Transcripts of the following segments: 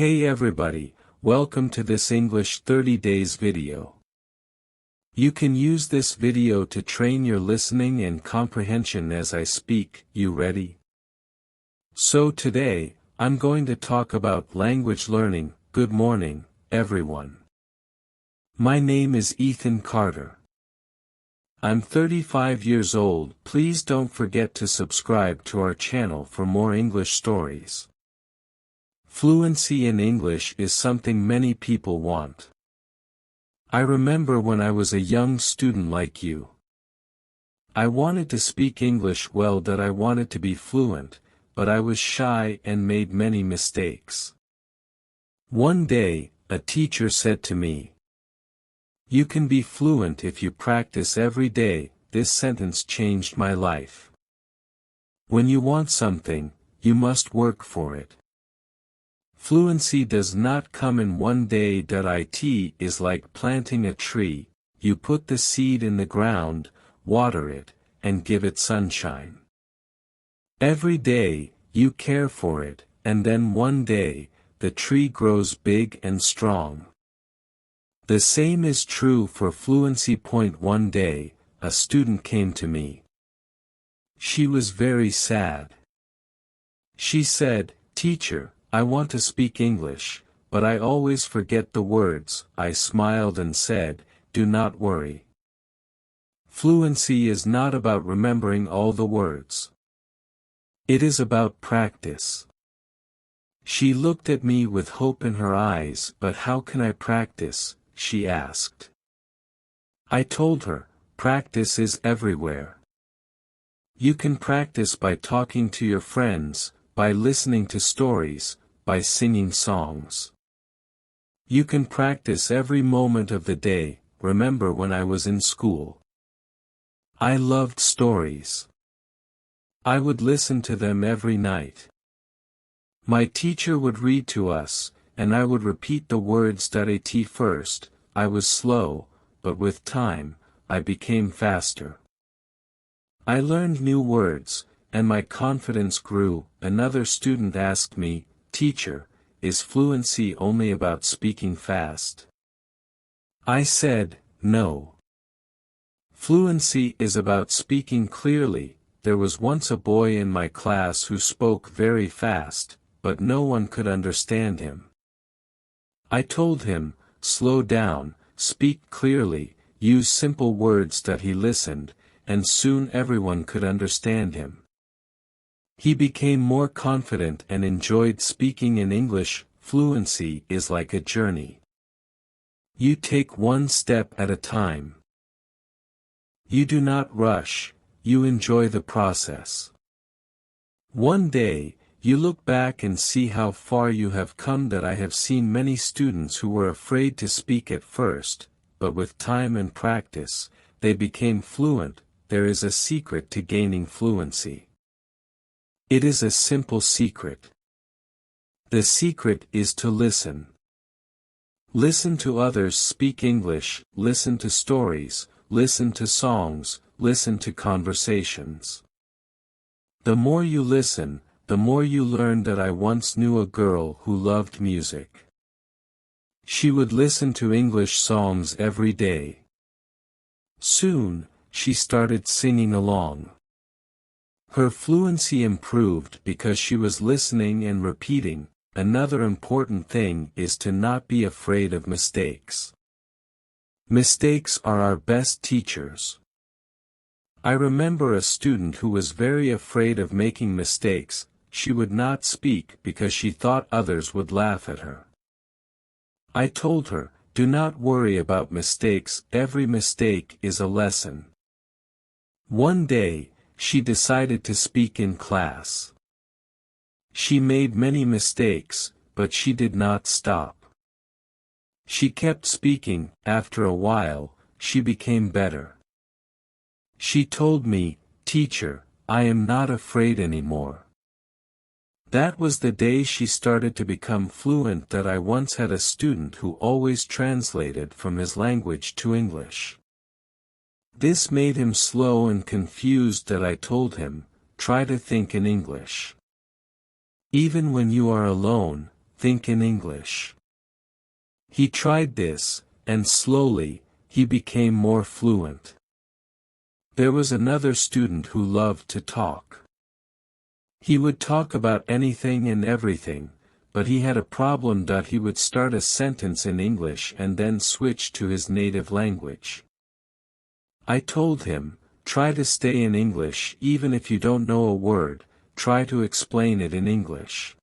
Hey everybody, welcome to this English 30 days video. You can use this video to train your listening and comprehension as I speak. You ready? So today, I'm going to talk about language learning. Good morning, everyone. My name is Ethan Carter. I'm 35 years old. Please don't forget to subscribe to our channel for more English stories. Fluency in English is something many people want. I remember when I was a young student like you. I wanted to speak English well, that I wanted to be fluent, but I was shy and made many mistakes. One day, a teacher said to me, "You can be fluent if you practice every day." This sentence changed my life. When you want something, you must work for it. Fluency does not come in one day. It is like planting a tree. You put the seed in the ground, water it, and give it sunshine. Every day, you care for it, and then one day, the tree grows big and strong. The same is true for fluency. One day, a student came to me. She was very sad. She said, "Teacher, I want to speak English, but I always forget the words." I smiled and said, "Do not worry. Fluency is not about remembering all the words. It is about practice." She looked at me with hope in her eyes. "But how can I practice?" she asked. I told her, "Practice is everywhere. You can practice by talking to your friends, by listening to stories, by singing songs. You can practice every moment of the day." Remember when I was in school? I loved stories. I would listen to them every night. My teacher would read to us, and I would repeat the words. At first, I was slow, but with time, I became faster. I learned new words, and my confidence grew. Another student asked me, "Teacher, is fluency only about speaking fast?" I said, "No. Fluency is about speaking clearly." There was once a boy in my class who spoke very fast, but no one could understand him. I told him, "Slow down, speak clearly, use simple words." He listened, and soon everyone could understand him. He became more confident and enjoyed speaking in English. Fluency is like a journey. You take one step at a time. You do not rush, you enjoy the process. One day, you look back and see how far you have come. I have seen many students who were afraid to speak at first, but with time and practice, they became fluent. There is a secret to gaining fluency. It is a simple secret. The secret is to listen. Listen to others speak English, listen to stories, listen to songs, listen to conversations. The more you listen, the more you learn. I once knew a girl who loved music. She would listen to English songs every day. Soon, she started singing along. Her fluency improved because she was listening and repeating. Another important thing is to not be afraid of mistakes. Mistakes are our best teachers. I remember a student who was very afraid of making mistakes. She would not speak because she thought others would laugh at her. I told her, "Do not worry about mistakes, every mistake is a lesson." One day, she decided to speak in class. She made many mistakes, but she did not stop. She kept speaking. After a while, she became better. She told me, "Teacher, I am not afraid anymore." That was the day she started to become fluent. I once had a student who always translated from his language to English. This made him slow and confused. I told him, "Try to think in English. Even when you are alone, think in English. He tried this, and slowly, he became more fluent. There was another student who loved to talk. He would talk about anything and everything, but he had a problem that he would start a sentence in English and then switch to his native language. I told him, try to stay in English even if you don't know a word, try to explain it in English.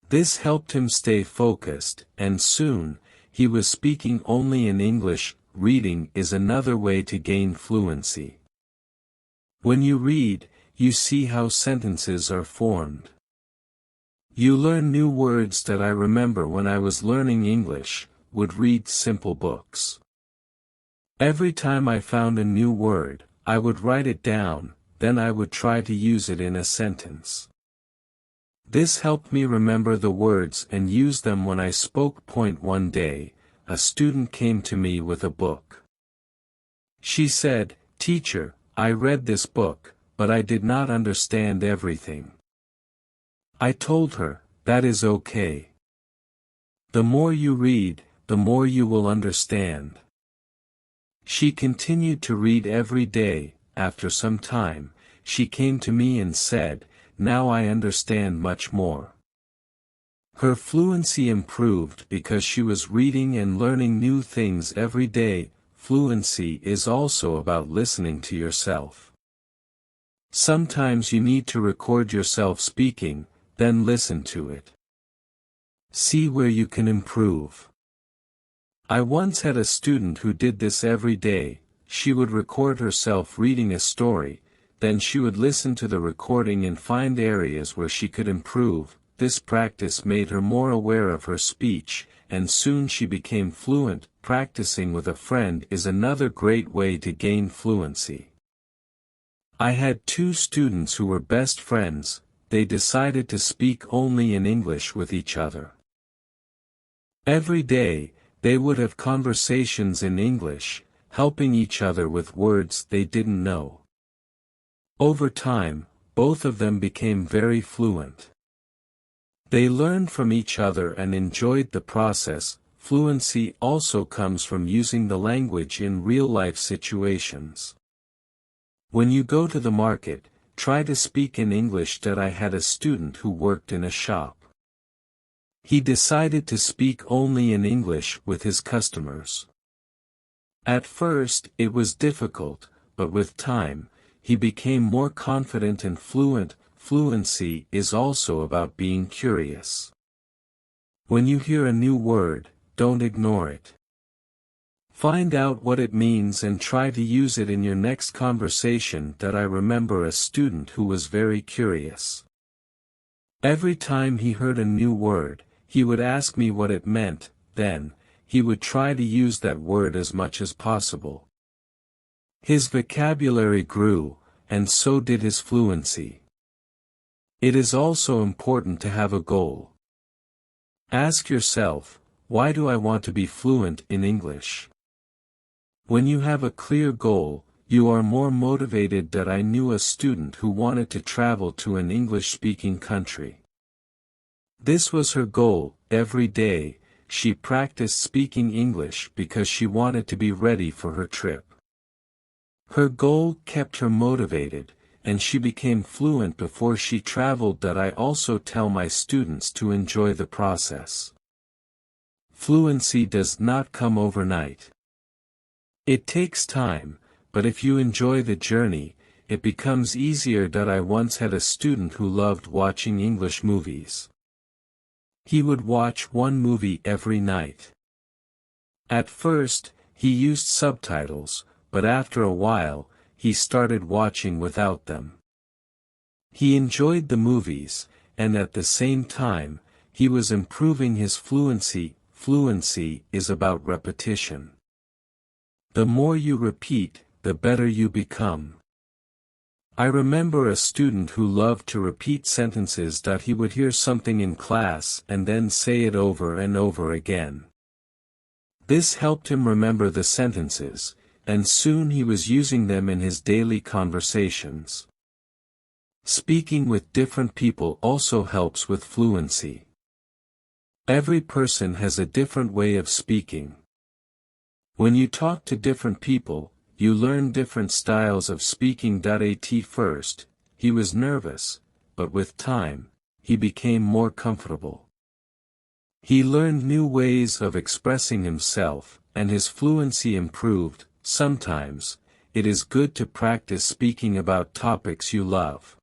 This helped him stay focused, and soon, he was speaking only in English. Reading is another way to gain fluency. When you read, you see how sentences are formed. You learn new words that I remember when I was learning English, would read simple books. Every time I found a new word, I would write it down, then I would try to use it in a sentence. This helped me remember the words and use them when I spoke. One day, a student came to me with a book. She said, "Teacher, I read this book, but I did not understand everything." I told her, that is okay. The more you read, the more you will understand. She continued to read every day. After some time, she came to me and said, "Now I understand much more." Her fluency improved because she was reading and learning new things every day. Fluency is also about listening to yourself. Sometimes you need to record yourself speaking, then listen to it. See where you can improve. I once had a student who did this every day. She would record herself reading a story, then she would listen to the recording and find areas where she could improve. This practice made her more aware of her speech, and soon she became fluent. Practicing with a friend is another great way to gain fluency. I had two students who were best friends. They decided to speak only in English with each other. Every day, they would have conversations in English, helping each other with words they didn't know. Over time, both of them became very fluent. They learned from each other and enjoyed the process. Fluency also comes from using the language in real-life situations. When you go to the market, try to speak in English. That I had a student who worked in a shop. He decided to speak only in English with his customers. At first, it was difficult, but with time, he became more confident and fluent. Fluency is also about being curious. When you hear a new word, don't ignore it. Find out what it means and try to use it in your next conversation. That I remember a student who was very curious. Every time he heard a new word, he would ask me what it meant, then, he would try to use that word as much as possible. His vocabulary grew, and so did his fluency. It is also important to have a goal. Ask yourself, why do I want to be fluent in English? When you have a clear goal, you are more motivated. That I knew a student who wanted to travel to an English-speaking country. This was her goal. Every day, she practiced speaking English because she wanted to be ready for her trip. Her goal kept her motivated, and she became fluent before she traveled. That I also tell my students to enjoy the process. Fluency does not come overnight. It takes time, but if you enjoy the journey, it becomes easier. That I once had a student who loved watching English movies. He would watch one movie every night. At first, he used subtitles, but after a while, he started watching without them. He enjoyed the movies, and at the same time, he was improving his fluency. Fluency is about repetition. The more you repeat, the better you become. I remember a student who loved to repeat sentences. That he would hear something in class and then say it over and over again. This helped him remember the sentences, and soon he was using them in his daily conversations. Speaking with different people also helps with fluency. Every person has a different way of speaking. When you talk to different people, you learn different styles of speaking. At first, he was nervous, but with time, he became more comfortable. He learned new ways of expressing himself, and his fluency improved. Sometimes, it is good to practice speaking about topics you love.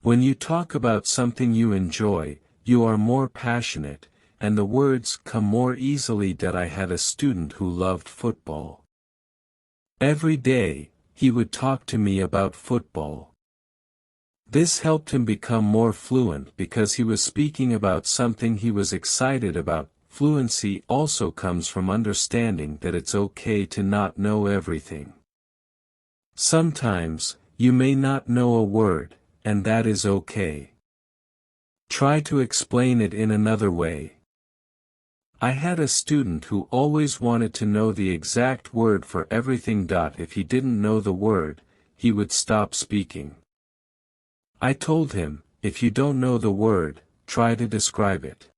When you talk about something you enjoy, you are more passionate, and the words come more easily. I had a student who loved football. Every day, he would talk to me about football. This helped him become more fluent because he was speaking about something he was excited about. Fluency also comes from understanding that it's okay to not know everything. Sometimes, you may not know a word, and that is okay. Try to explain it in another way. I had a student who always wanted to know the exact word for everything. If he didn't know the word, he would stop speaking. I told him, if you don't know the word, try to describe it.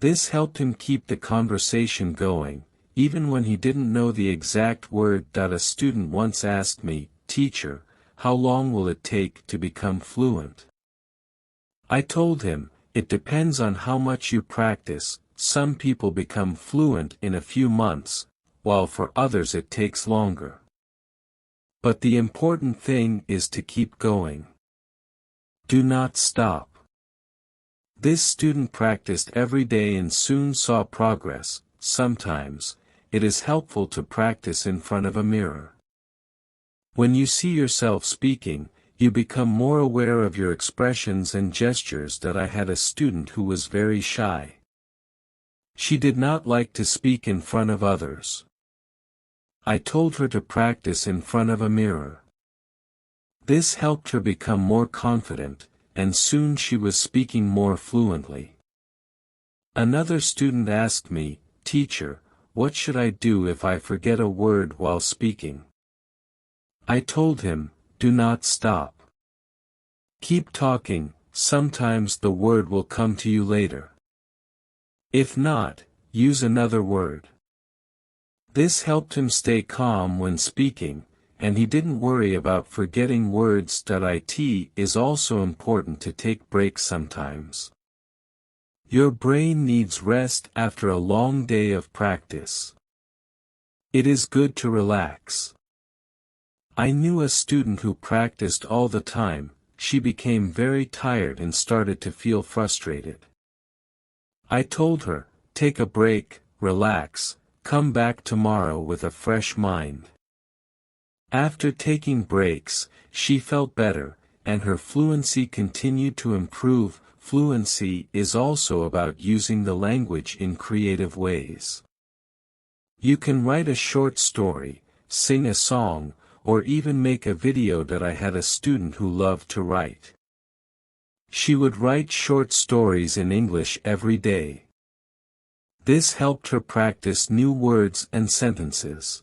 This helped him keep the conversation going, even when he didn't know the exact word. A student once asked me, "Teacher, how long will it take to become fluent?" I told him, it depends on how much you practice. Some people become fluent in a few months, while for others it takes longer. But the important thing is to keep going. Do not stop. This student practiced every day and soon saw progress. Sometimes, it is helpful to practice in front of a mirror. When you see yourself speaking, you become more aware of your expressions and gestures. I had a student who was very shy. She did not like to speak in front of others. I told her to practice in front of a mirror. This helped her become more confident, and soon she was speaking more fluently. Another student asked me, "Teacher, what should I do if I forget a word while speaking?" I told him, do not stop. Keep talking, sometimes the word will come to you later. If not, use another word. This helped him stay calm when speaking, and he didn't worry about forgetting words. It is also important to take breaks sometimes. Your brain needs rest after a long day of practice. It is good to relax. I knew a student who practiced all the time. She became very tired and started to feel frustrated. I told her, take a break, relax, come back tomorrow with a fresh mind. After taking breaks, she felt better, and her fluency continued to improve. Fluency is also about using the language in creative ways. You can write a short story, sing a song, or even make a video. I had a student who loved to write. She would write short stories in English every day. This helped her practice new words and sentences.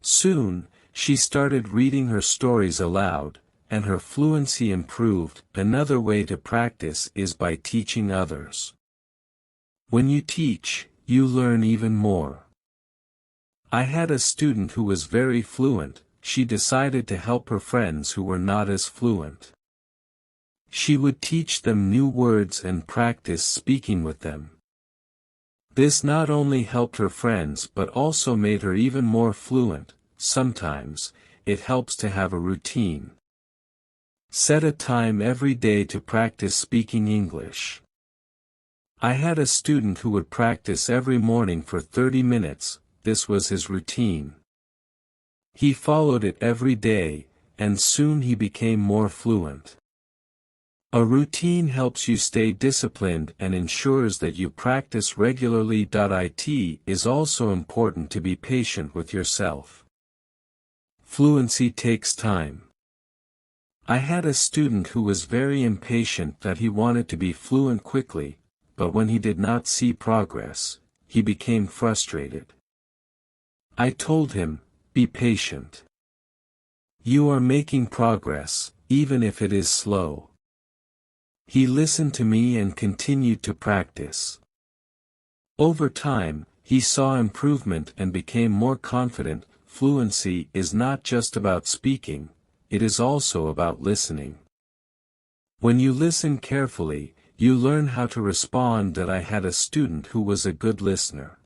Soon, she started reading her stories aloud, and her fluency improved. Another way to practice is by teaching others. When you teach, you learn even more. I had a student who was very fluent. She decided to help her friends who were not as fluent. She would teach them new words and practice speaking with them. This not only helped her friends but also made her even more fluent. Sometimes, it helps to have a routine. Set a time every day to practice speaking English. I had a student who would practice every morning for 30 minutes. This was his routine. He followed it every day, and soon he became more fluent. A routine helps you stay disciplined and ensures that you practice regularly. It is also important to be patient with yourself. Fluency takes time. I had a student who was very impatient that he wanted to be fluent quickly, but when he did not see progress, he became frustrated. I told him, be patient. You are making progress, even if it is slow. He listened to me and continued to practice. Over time, he saw improvement and became more confident. Fluency is not just about speaking, it is also about listening. When you listen carefully, you learn how to respond. That I had a student who was a good listener.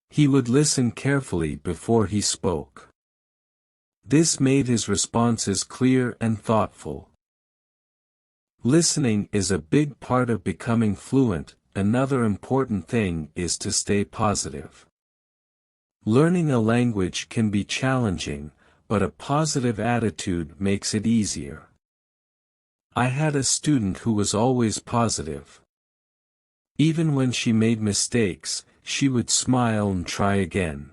He would listen carefully before he spoke. This made his responses clear and thoughtful. Listening is a big part of becoming fluent. Another important thing is to stay positive. Learning a language can be challenging, but a positive attitude makes it easier. I had a student who was always positive. Even when she made mistakes, she would smile and try again.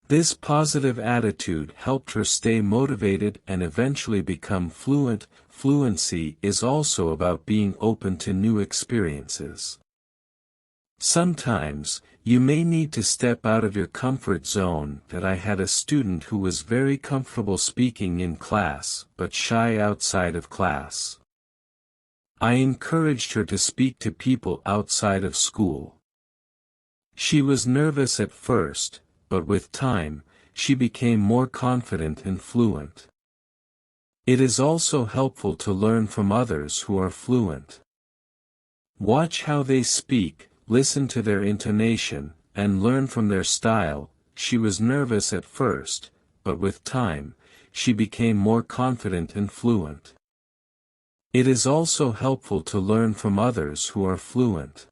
This positive attitude helped her stay motivated and eventually become fluent. Fluency is also about being open to new experiences. Sometimes, you may need to step out of your comfort zone. That I had a student who was very comfortable speaking in class, but shy outside of class. I encouraged her to speak to people outside of school. She was nervous at first, but with time, she became more confident and fluent. It is also helpful to learn from others who are fluent. Watch how they speak, listen to their intonation, and learn from their style. She was nervous at first, but with time, she became more confident and fluent. It is also helpful to learn from others who are fluent.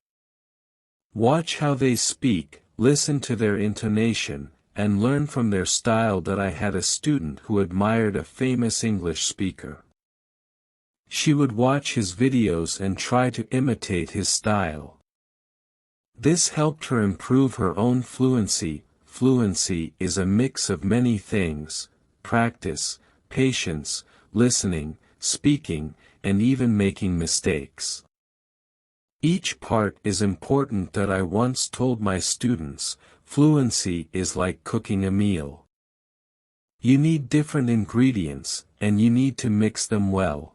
Watch how they speak, listen to their intonation, and learn from their style. That I had a student who admired a famous English speaker. She would watch his videos and try to imitate his style. This helped her improve her own fluency. Fluency is a mix of many things: practice, patience, listening, speaking, and even making mistakes. Each part is important. That I once told my students, fluency is like cooking a meal. You need different ingredients, and you need to mix them well.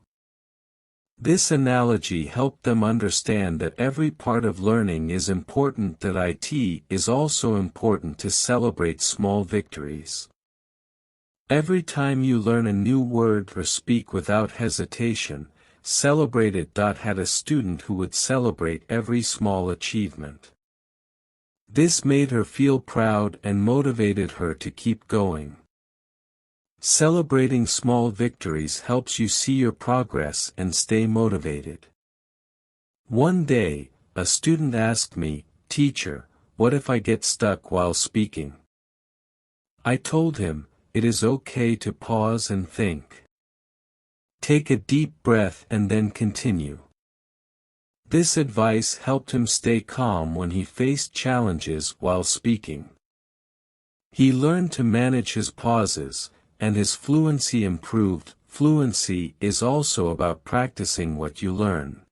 This analogy helped them understand that every part of learning is important. That it is also important to celebrate small victories. Every time you learn a new word or speak without hesitation, celebrate it. Had a student who would celebrate every small achievement. This made her feel proud and motivated her to keep going. Celebrating small victories helps you see your progress and stay motivated. One day, a student asked me, "Teacher, what if I get stuck while speaking?" I told him, it is okay to pause and think. Take a deep breath and then continue. This advice helped him stay calm when he faced challenges while speaking. He learned to manage his pauses, and his fluency improved. Fluency is also about practicing what you learn.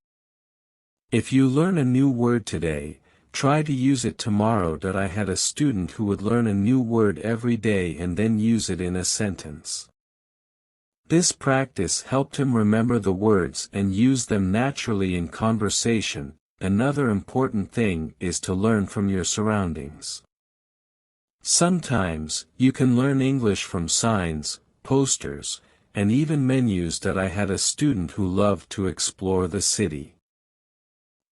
If you learn a new word today, try to use it tomorrow. I had a student who would learn a new word every day and then use it in a sentence. This practice helped him remember the words and use them naturally in conversation. Another important thing is to learn from your surroundings. Sometimes, you can learn English from signs, posters, and even menus. I had a student who loved to explore the city.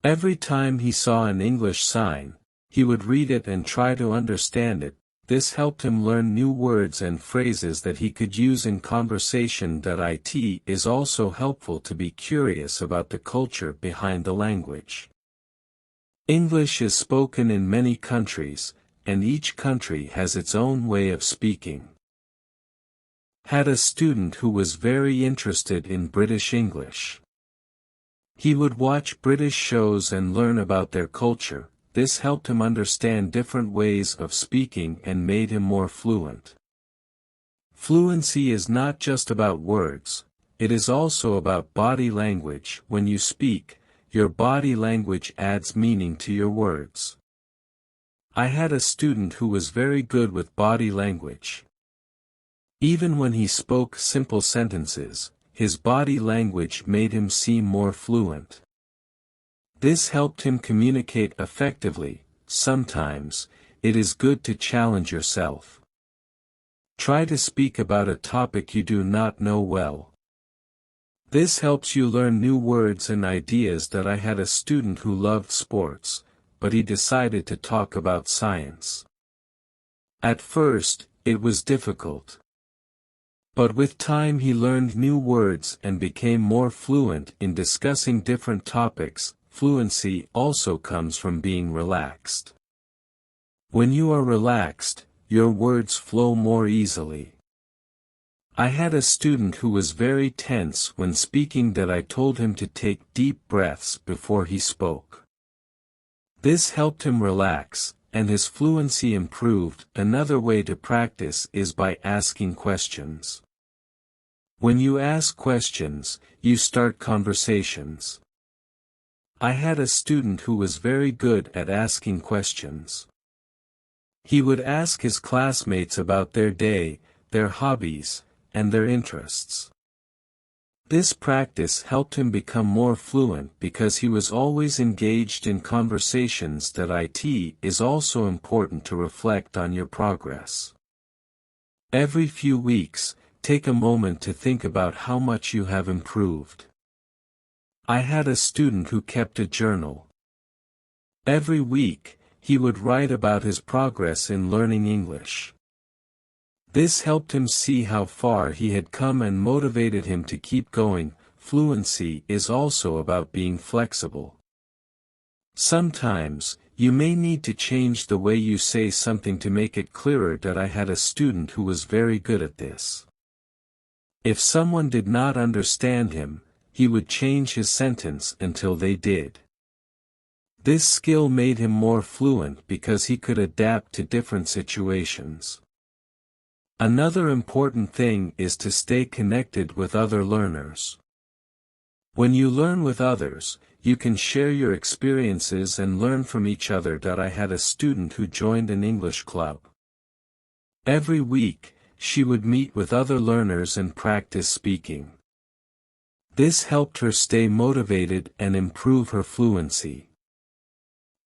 Every time he saw an English sign, he would read it and try to understand it. This helped him learn new words and phrases that he could use in conversation. It is also helpful to be curious about the culture behind the language. English is spoken in many countries, and each country has its own way of speaking. Had a student who was very interested in British English. He would watch British shows and learn about their culture. This helped him understand different ways of speaking and made him more fluent. Fluency is not just about words, it is also about body language. When you speak, your body language adds meaning to your words. I had a student who was very good with body language. Even when he spoke simple sentences, his body language made him seem more fluent. This helped him communicate effectively. Sometimes, it is good to challenge yourself. Try to speak about a topic you do not know well. This helps you learn new words and ideas. That I had a student who loved sports, but he decided to talk about science. At first, it was difficult. But with time he learned new words and became more fluent in discussing different topics. Fluency also comes from being relaxed. When you are relaxed, your words flow more easily. I had a student who was very tense when speaking. That I told him to take deep breaths before he spoke. This helped him relax, and his fluency improved. Another way to practice is by asking questions. When you ask questions, you start conversations. I had a student who was very good at asking questions. He would ask his classmates about their day, their hobbies, and their interests. This practice helped him become more fluent because he was always engaged in conversations. That it is also important to reflect on your progress. Every few weeks, take a moment to think about how much you have improved. I had a student who kept a journal. Every week, he would write about his progress in learning English. This helped him see how far he had come and motivated him to keep going. Fluency is also about being flexible. Sometimes, you may need to change the way you say something to make it clearer. That I had a student who was very good at this. If someone did not understand him, he would change his sentence until they did. This skill made him more fluent because he could adapt to different situations. Another important thing is to stay connected with other learners. When you learn with others, you can share your experiences and learn from each other. I had a student who joined an English club. Every week, she would meet with other learners and practice speaking. This helped her stay motivated and improve her fluency.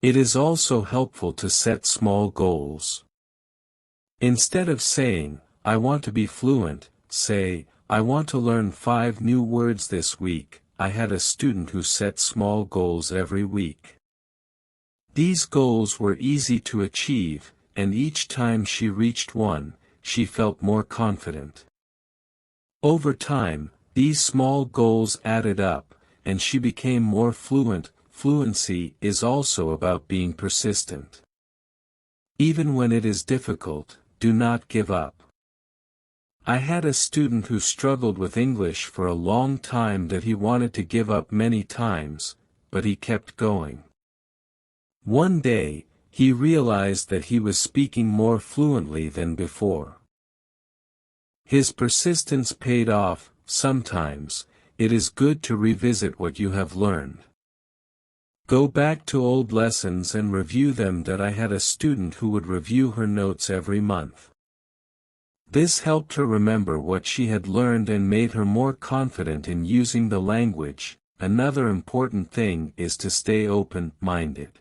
It is also helpful to set small goals. Instead of saying, "I want to be fluent," say, "I want to learn 5 new words this week." I had a student who set small goals every week. These goals were easy to achieve, and each time she reached one, she felt more confident. Over time, these small goals added up, and she became more fluent. Fluency is also about being persistent. Even when it is difficult, do not give up. I had a student who struggled with English for a long time. That he wanted to give up many times, but he kept going. One day, he realized that he was speaking more fluently than before. His persistence paid off. Sometimes, it is good to revisit what you have learned. Go back to old lessons and review them. That I had a student who would review her notes every month. This helped her remember what she had learned and made her more confident in using the language. Another important thing is to stay open-minded.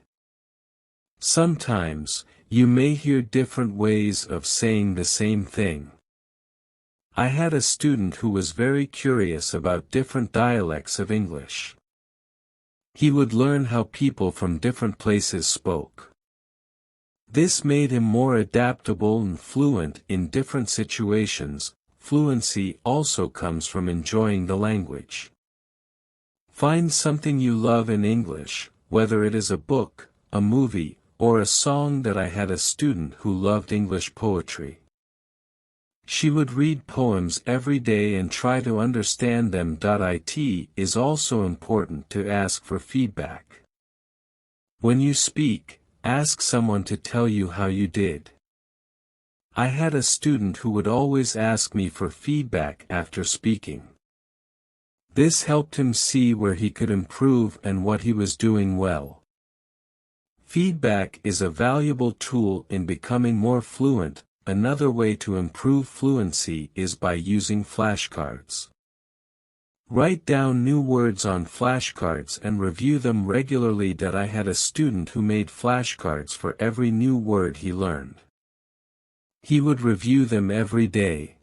Sometimes, you may hear different ways of saying the same thing. I had a student who was very curious about different dialects of English. He would learn how people from different places spoke. This made him more adaptable and fluent in different situations. Fluency also comes from enjoying the language. Find something you love in English, whether it is a book, a movie, or a song. That I had a student who loved English poetry. She would read poems every day and try to understand them. It is also important to ask for feedback. When you speak, ask someone to tell you how you did. I had a student who would always ask me for feedback after speaking. This helped him see where he could improve and what he was doing well. Feedback is a valuable tool in becoming more fluent. Another way to improve fluency is by using flashcards. Write down new words on flashcards and review them regularly. I had a student who made flashcards for every new word he learned. He would review them every day.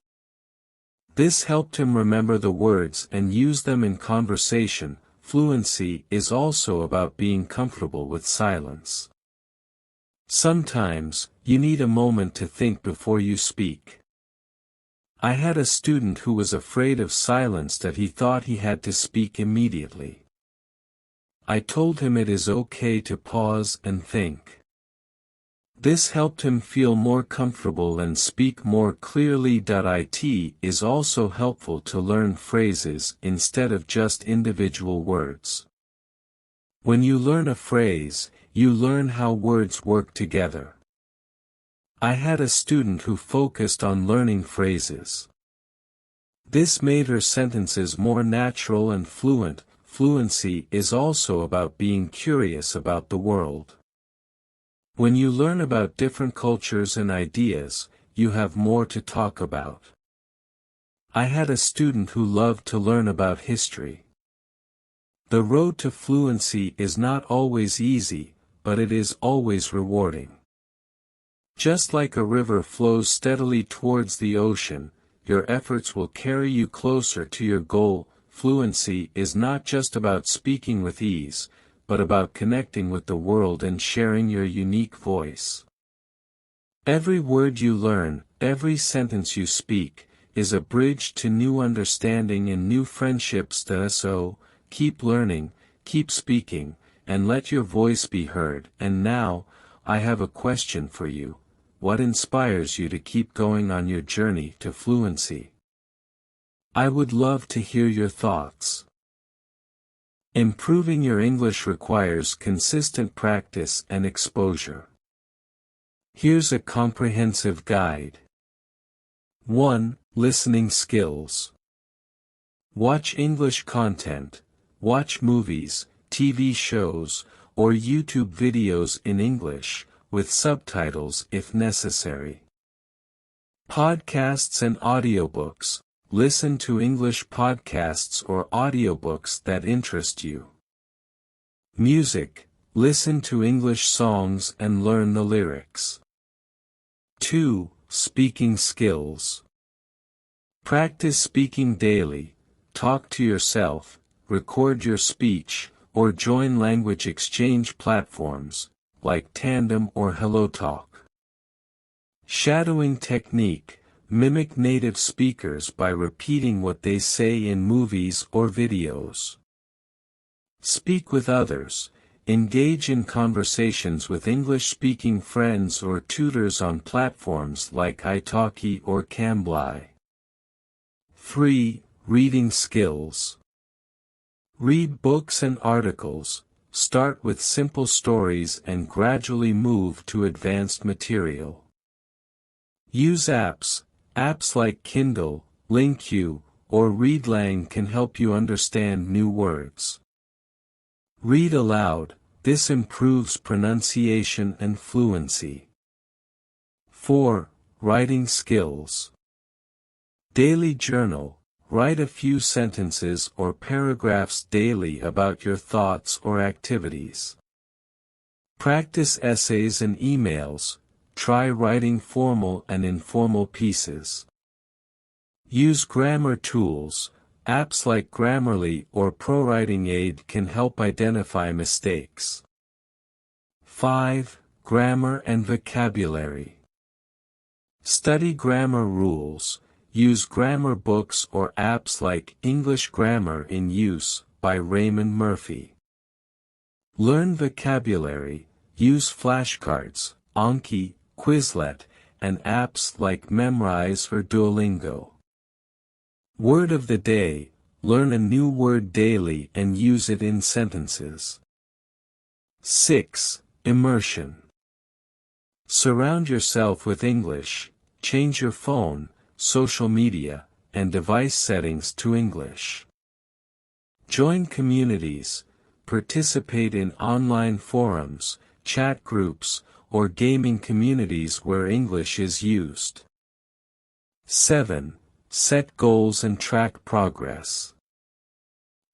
This helped him remember the words and use them in conversation. Fluency is also about being comfortable with silence. Sometimes, you need a moment to think before you speak. I had a student who was afraid of silence that he thought he had to speak immediately. I told him it is okay to pause and think. This helped him feel more comfortable and speak more clearly. It is also helpful to learn phrases instead of just individual words. When you learn a phrase, you learn how words work together. I had a student who focused on learning phrases. This made her sentences more natural and fluent. Fluency is also about being curious about the world. When you learn about different cultures and ideas, you have more to talk about. I had a student who loved to learn about history. The road to fluency is not always easy, but it is always rewarding. Just like a river flows steadily towards the ocean, your efforts will carry you closer to your goal. Fluency is not just about speaking with ease, but about connecting with the world and sharing your unique voice. Every word you learn, every sentence you speak, is a bridge to new understanding and new friendships. So, keep learning, keep speaking, and let your voice be heard. And now, I have a question for you. What inspires you to keep going on your journey to fluency? I would love to hear your thoughts. Improving your English requires consistent practice and exposure. Here's a comprehensive guide. 1. Listening skills. Watch English content. Watch movies, TV shows, or YouTube videos in English, with subtitles if necessary. Podcasts and audiobooks. Listen to English podcasts or audiobooks that interest you. Music. Listen to English songs and learn the lyrics. 2. Speaking skills. Practice speaking daily. Talk to yourself, record your speech, or join language exchange platforms, like Tandem or HelloTalk. Shadowing technique. Mimic native speakers by repeating what they say in movies or videos. Speak with others. Engage in conversations with English-speaking friends or tutors on platforms like italki or Cambly. 3. Reading skills. Read books and articles. Start with simple stories and gradually move to advanced material. Use apps. Apps like Kindle, LingQ, or Readlang can help you understand new words. Read aloud. This improves pronunciation and fluency. 4. Writing skills. Daily journal. Write a few sentences or paragraphs daily about your thoughts or activities. Practice essays and emails. Try writing formal and informal pieces. Use grammar tools. Apps like Grammarly or ProWriting Aid can help identify mistakes. 5. Grammar and vocabulary. Study grammar rules. Use grammar books or apps like English Grammar in Use by Raymond Murphy. Learn vocabulary. Use flashcards, Anki, Quizlet, and apps like Memrise or Duolingo. Word of the day. Learn a new word daily and use it in sentences. 6. Immersion. Surround yourself with English. Change your phone, social media, and device settings to English. Join communities. Participate in online forums, chat groups, or gaming communities where English is used. 7. Set goals and track progress.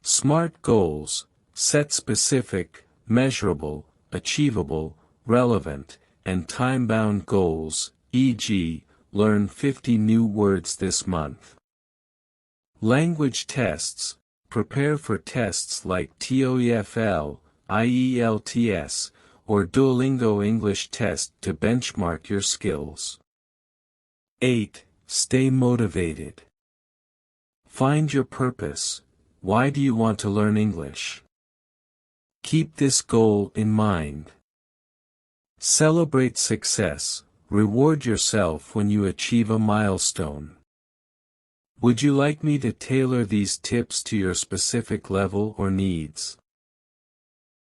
SMART goals: set specific, measurable, achievable, relevant, and time-bound goals, e.g., learn 50 new words this month. Language tests: prepare for tests like TOEFL, IELTS, or Duolingo English test to benchmark your skills. 8. Stay motivated. Find your purpose. Why do you want to learn English? Keep this goal in mind. Celebrate success. Reward yourself when you achieve a milestone. Would you like me to tailor these tips to your specific level or needs?